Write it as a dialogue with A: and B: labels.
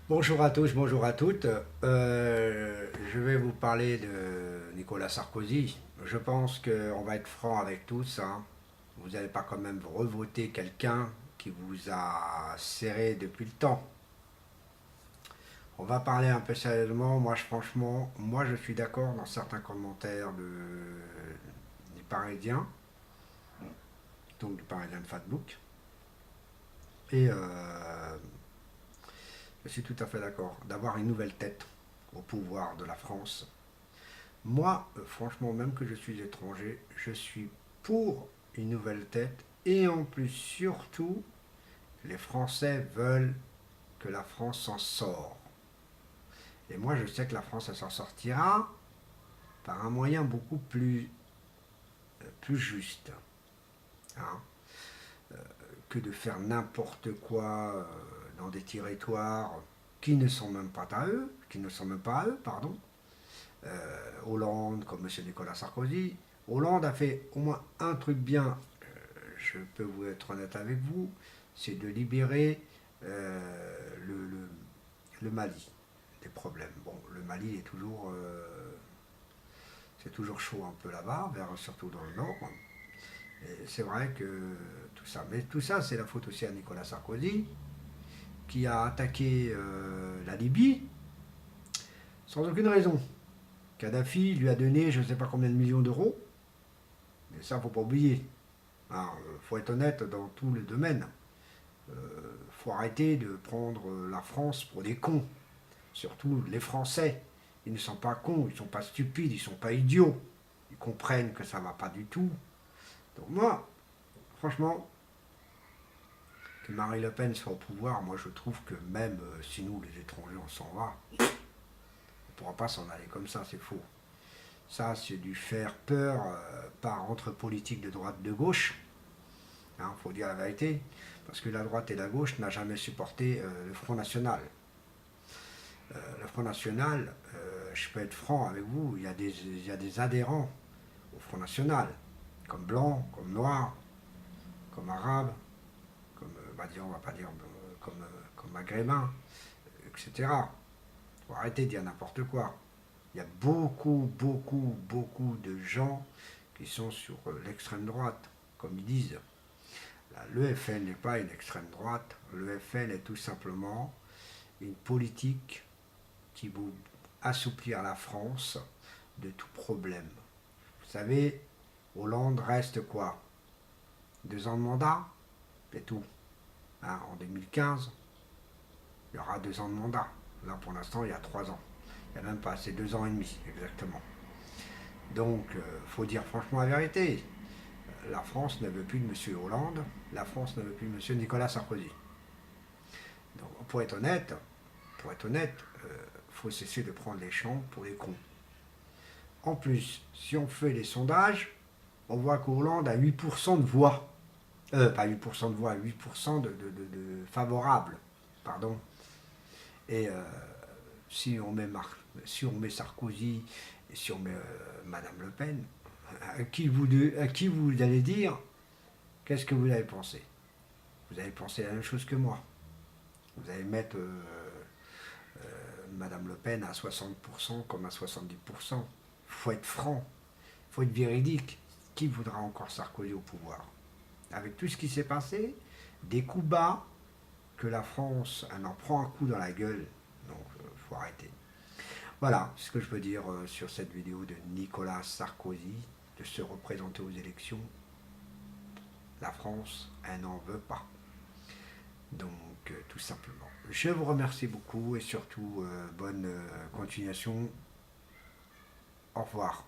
A: Bonjour à tous, bonjour à toutes. Je vais vous parler de Nicolas Sarkozy. Je pense qu'on va être franc avec tous, hein. Vous n'allez pas quand même revoter quelqu'un qui vous a serré depuis le temps. On va parler un peu sérieusement. Franchement, je suis d'accord dans certains commentaires du Parisien, donc du Parisien de Fatbook. Et je suis tout à fait d'accord d'avoir une nouvelle tête au pouvoir de la France. Moi, franchement, même que je suis étranger, je suis pour une nouvelle tête. Et en plus, surtout, les Français veulent que la France s'en sort. Et moi, je sais que la France, elle s'en sortira par un moyen beaucoup plus juste, hein, que de faire n'importe quoi dans des territoires qui ne sont même pas à eux, pardon. Hollande, comme M. Nicolas Sarkozy. Hollande a fait au moins un truc bien, je peux vous être honnête avec vous, c'est de libérer le Mali des problèmes. Bon, le Mali est toujours, c'est toujours chaud un peu là-bas, surtout dans le nord. Et c'est vrai que tout ça, mais tout ça, c'est la faute aussi à Nicolas Sarkozy, qui a attaqué la Libye sans aucune raison. Kadhafi lui a donné je ne sais pas combien de millions d'euros, mais ça, faut pas oublier. Il faut être honnête dans tous les domaines. Faut arrêter de prendre la France pour des cons. Surtout les Français. Ils ne sont pas cons, ils ne sont pas stupides, ils ne sont pas idiots. Ils comprennent que ça ne va pas du tout. Donc moi, franchement, que Marine Le Pen soit au pouvoir, moi je trouve que même si nous, les étrangers, on s'en va, on ne pourra pas s'en aller comme ça, c'est faux. Ça, c'est du faire peur par entre politique de droite de gauche. Il faut dire la vérité. Parce que la droite et la gauche n'ont jamais supporté le Front National. Le Front National, je peux être franc avec vous, il y a des adhérents au Front National, comme blancs, comme noirs, comme arabes, comme, on va pas dire, comme maghrébins, etc. Faut arrêter de dire n'importe quoi. Il y a beaucoup de gens qui sont sur l'extrême droite, comme ils disent. L'EFN n'est pas une extrême droite, l'EFN est tout simplement une politique qui veut assouplir la France de tout problème. Vous savez, Hollande reste quoi? 2 ans de mandat? C'est tout. En 2015, il y aura 2 ans de mandat. Là, pour l'instant, il y a 3 ans. Il n'y a même pas, c'est 2 ans et demi, exactement. Donc, il faut dire franchement la vérité. La France ne veut plus de M. Hollande, la France ne veut plus de M. Nicolas Sarkozy. Donc, pour être honnête, faut cesser de prendre les champs pour les cons. En plus, si on fait les sondages, on voit qu'Hollande a 8% de voix. Pas 8% de voix, 8% de favorables. Pardon. Et si on met Sarkozy et si on met Madame Le Pen, à qui vous allez dire qu'est-ce que vous avez pensé? Vous allez penser la même chose que moi. Vous allez mettre Madame Le Pen à 60% comme à 70%. Il faut être franc, il faut être véridique. Qui voudra encore Sarkozy au pouvoir? Avec tout ce qui s'est passé, des coups bas, que la France elle en prend un coup dans la gueule, donc il faut arrêter. Voilà ce que je peux dire sur cette vidéo de Nicolas Sarkozy, de se représenter aux élections. La France, elle n'en veut pas. Donc, tout simplement. Je vous remercie beaucoup et surtout, bonne continuation. Au revoir.